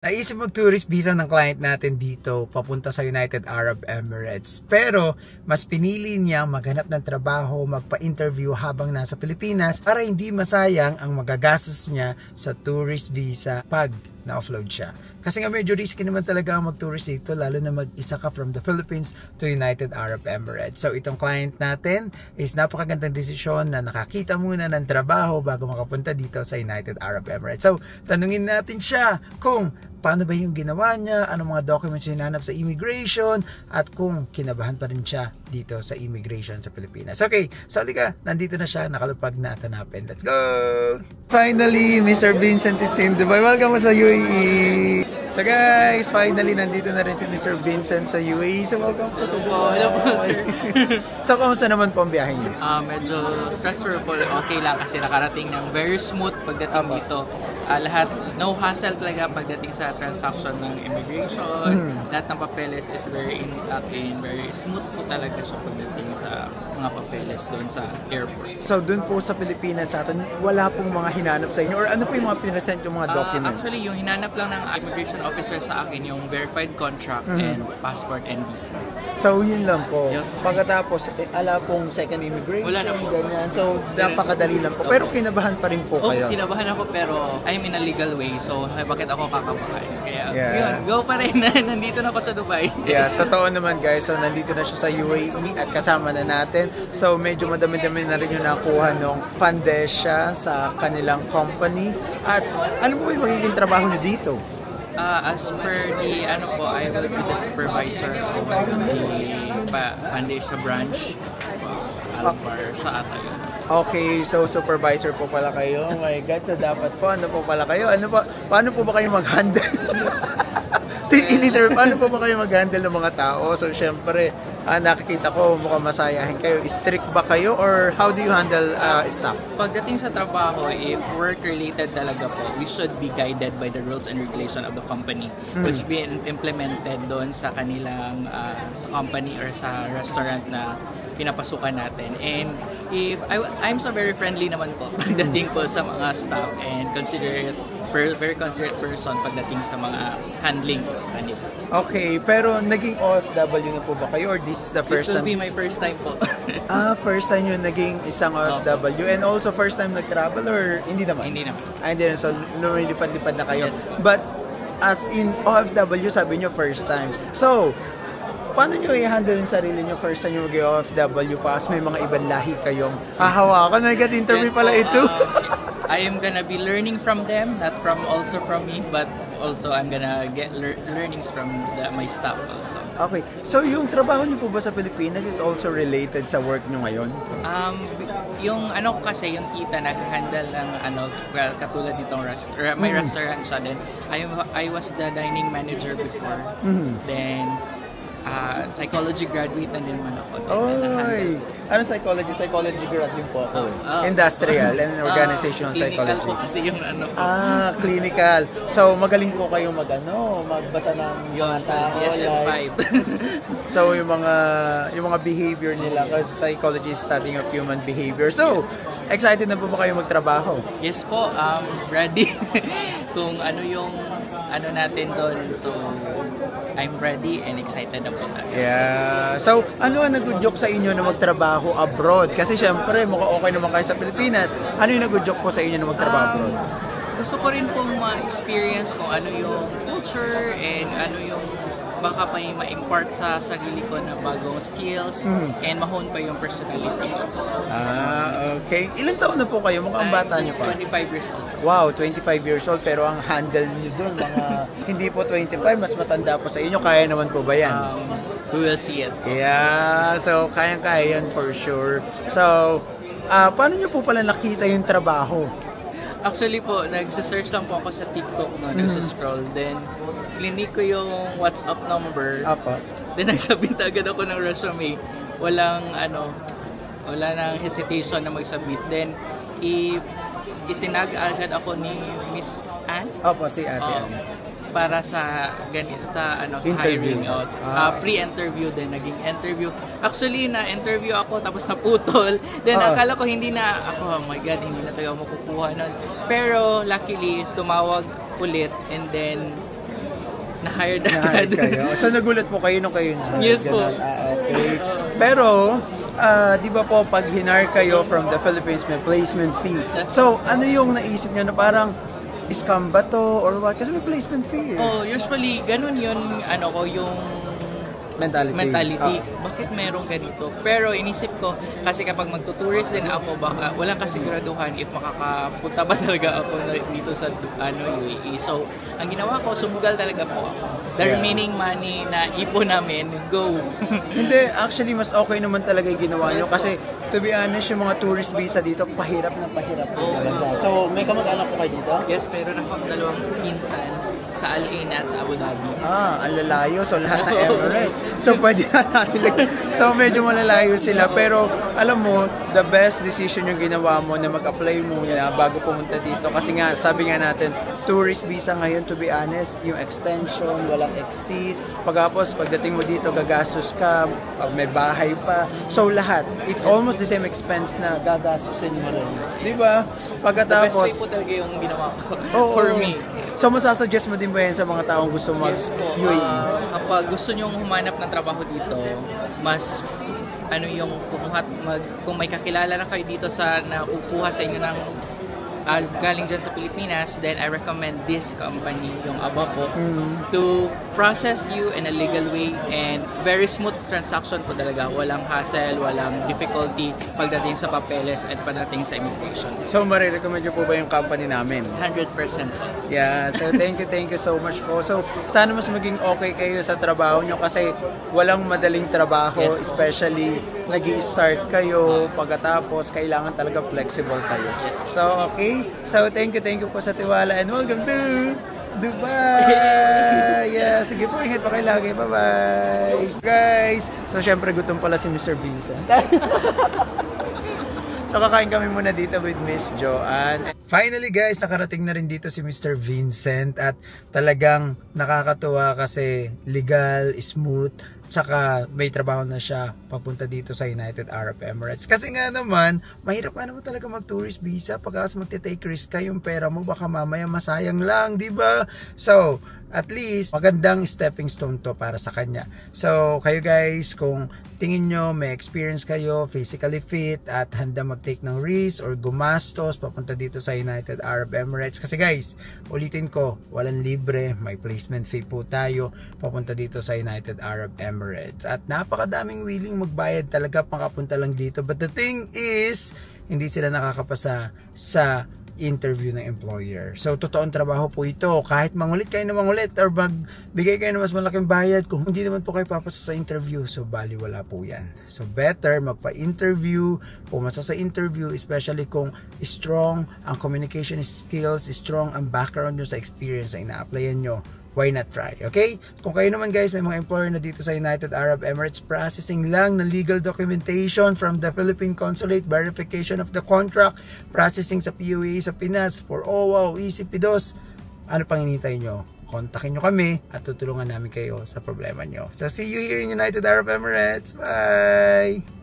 Naisip mag-tourist visa ng client natin dito papunta sa United Arab Emirates. Pero mas pinili niya maghanap ng trabaho, magpa-interview habang nasa Pilipinas para hindi masayang ang magagastos niya sa tourist visa pag na-offload siya. Kasi nga medyo risky naman talaga ang mag-tourist dito, lalo na mag-isa ka from the Philippines to United Arab Emirates. So itong client natin is napakagandang desisyon na nakakita muna ng trabaho bago makapunta dito sa United Arab Emirates. So tanungin natin siya kung paano ba yung ginawa niya, anong mga documents yung hinanap sa immigration, at kung kinabahan pa rin siya dito sa immigration sa Pilipinas. Okay, so halika, nandito na siya, nakalupag na at hanapin. Let's go! Finally, Mr. Vincent is in Dubai. Welcome sa UAE! So guys, finally, nandito na rin si Mr. Vincent sa UAE. So welcome po sa Dubai. Hello po, sir. So, kamusta naman po ang biyahe niyo? Medyo stressful po. Okay lang kasi nakarating ng very smooth pagdating dito. Lahat, no hassle talaga pagdating sa transaction ng immigration. Lahat ng papeles is very intact and very smooth po talaga siya pagdating sa mga papeles doon sa airport. So, doon po sa Pilipinas sa atin, wala pong mga hinanap sa inyo? Or ano po yung mga pinresent yung mga documents? Actually, yung hinanap lang ng immigration officer sa akin, yung verified contract and passport and visa. So, yun lang po. Yun. Pagkatapos, ala pong second immigration, Wala na po. ganyan. So, napakadali lang po. Pero kinabahan pa rin po kayo. Kinabahan ako pero I'm in a legal way. So, bakit ako kakabahan? Kaya, Yeah. yun, go pa rin. Nandito na ako sa Dubai. Yeah, totoo naman guys. So, nandito na siya sa UAE at kasama na natin. So, medyo madami-dami na rin yung nakuha ng Fandesha sa kanilang company. At ano po yung magiging trabaho niyo dito? As per the, I will be the supervisor of the Fandesha branch. Alvar sa Atayan. Okay, so supervisor po pala kayo. Oh my God, so dapat po, ano po pala kayo? Paano po ba kayo mag-handle? Paano po ba kayo mag-handle ng mga tao? So, syempre, nakikita ko mukhang masayahin kayo. Strict ba kayo or how do you handle staff? Pagdating sa trabaho, if work-related talaga po, we should be guided by the rules and regulation of the company, which been implemented doon sa kanilang sa company or sa restaurant na pinapasukan natin. And if I'm so very friendly naman po pagdating po sa mga staff and very considerate person pagdating sa mga handling po sa kanila. Okay, pero naging OFW na po ba kayo or this is the first time? This will be my first time po. First time yun naging isang OFW and also first time nag-travel or hindi naman? Hindi naman. Hindi naman. So, lumilipad-lipad na kayo. Yes. But, as in OFW, sabi nyo first time. So, paano nyo i-handle yung sarili nyo first time nyo mag-OFW pa? May mga ibang lahi kayong hahawakan. My God, interview pala ito. I am gonna be learning from them, not also from me, but also I'm gonna get learnings from my staff also. Okay. So, yung trabaho nyo po ba sa Pilipinas is also related sa work nyo ngayon? Yung ko kasi, yung tita nag-handle ng katulad ditong may restaurant siya. Then, I was the dining manager before. Then, psychology graduate na din naman ako. Oy! Ano psychology? Psychology grad din po ako. Industrial and organizational psychology. Clinical po kasi yung clinical. So, magaling po kayong magbasa ng mga tao. DSM-5. So, yung mga behavior nila kasi psychology is studying of human behavior. So, excited na po ba kayo magtrabaho? Yes po, ready. Kung ano yung natin doon. So, I'm ready and excited na po tayo. Yeah. So, ano ang nag-joke sa inyo na magtrabaho abroad? Kasi syempre, mukhang okay naman kayo sa Pilipinas. Ano yung nag-joke po sa inyo na magtrabaho abroad? Gusto ko rin pong ma-experience kung ano yung culture and ano yung baka pa yung ma-impart sa sarili ko na bagong skills and ma-hone pa yung personality. Okay. Ilan taon na po kayo? Mukhang bata niyo pa. 25 years old. Wow, 25 years old pero ang handle niyo doon hindi po 25, mas matanda po sa inyo. Kaya naman po ba yan? We will see it. Yeah, so kayang-kaya yan for sure. So, paano niyo po pala nakita yung trabaho? Actually po, nagsa-search lang po ako sa TikTok, nagsa-scroll. Then, clinic ko yung WhatsApp number. Then, nagsubmit agad ako ng resume. Wala nang hesitation na mag-submit. Then, itinag agad ako ni Miss Ann. Opo, si Ate Ann. Para sa hiring out. Pre-interview din, naging interview. Actually, na-interview ako tapos naputol. Then akala ko hindi na ako, oh my God, hindi na talaga makukuha nun. Pero luckily, tumawag ulit and then na-hired Na-hired agad. kayo. So nagulat po kayo nung kayo na? Yes po. Okay. Pero, di ba po pag hinar kayo from the Philippines may placement fee. So, ano yung naisip nyo na parang scam ba to or what? Kasi may placement fee eh. Oh, usually ganun yun yung mentality. Bakit meron ganito? Pero inisip ko, kasi kapag magtutourist din ako, baka walang kasiguraduhan if makakapunta ba talaga ako dito sa UAE. So, ang ginawa ko, sumugal talaga po ako. The remaining money na ipon namin, go. Hindi, actually, mas okay naman talaga yung ginawa nyo. Kasi, to be honest, yung mga tourist visa dito, pahirap na pahirap talaga. So, may kamag-anak ko kayo dito? Yes, meron akong dalawang pinsan sa Al Ain at sa Abu Dhabi. Ang lalayo. So, lahat ng Emirates. So, pwede na natin So, medyo malalayo sila. Pero, alam mo, the best decision yung ginawa mo na mag-apply muna bago pumunta dito. Kasi nga, sabi nga natin, tourist visa ngayon, to be honest, yung extension, walang exceed. Pagkapos, pagdating mo dito, gagastos ka, may bahay pa. So, lahat. It's almost the same expense na gagastusin mo rin. Di ba? Pagkatapos... The best way po talaga yung ginawa ko for me. So, masasuggest mo din ba yan sa mga taong gusto mag-UAE? Kapag gusto nyong humanap ng trabaho dito, mas kung may kakilala na kayo dito sa nakukuha sa inyo ng galing dyan sa Pilipinas, then I recommend this company, yung Abaco, to process you in a legal way and very smooth transaction po talaga. Walang hassle, walang difficulty pagdating sa papeles at pagdating sa immigration. So, marirecommend nyo po ba yung company namin? 100%. Yeah, so thank you so much po. So, sana mas maging okay kayo sa trabaho nyo kasi walang madaling trabaho, yes, especially nag-i-start kayo, pagkatapos kailangan talaga flexible kayo. Yes. So, okay. So, thank you po sa tiwala and welcome to Dubai! Yeah, sige po, ingat pa kayo lagi. Bye-bye! Guys, so syempre gutom pala si Mr. Vincent. So, kakain kami muna dito with Miss Joanne. Finally guys, nakarating na rin dito si Mr. Vincent at talagang nakakatuwa kasi legal, smooth, saka may trabaho na siya papunta dito sa United Arab Emirates. Kasi nga naman, mahirap nga naman talaga mag-tourist visa pagkas magte-take risk ka yung pera mo, baka mamaya masayang lang, di ba? So, at least, magandang stepping stone to para sa kanya. So, kayo guys, kung tingin nyo may experience kayo, physically fit, at handa mag-take ng risk or gumastos papunta dito sa United Arab Emirates. Kasi guys, ulitin ko, walang libre, may placement fee po tayo papunta dito sa United Arab Emirates. At napakadaming willing magbayad talaga pangkapunta lang dito. But the thing is, hindi sila nakakapasa sa interview ng employer. So, totoong trabaho po ito. Kahit mangulit kayo na mangulit or magbigay kayo ng mas malaking bayad, kung hindi naman po kayo papasa sa interview, so baliwala po yan. So, better magpa-interview, pumasa sa interview, especially kung strong ang communication skills, strong ang background nyo sa experience na ina-applyan nyo. Why not try? Okay? Kung kayo naman guys, may mga employer na dito sa United Arab Emirates, processing lang ng legal documentation from the Philippine Consulate, verification of the contract, processing sa PUA sa Pinas for OWOW, ECP2, ano pang hinihintay nyo? Kontakin nyo kami at tutulungan namin kayo sa problema nyo. So see you here in United Arab Emirates. Bye!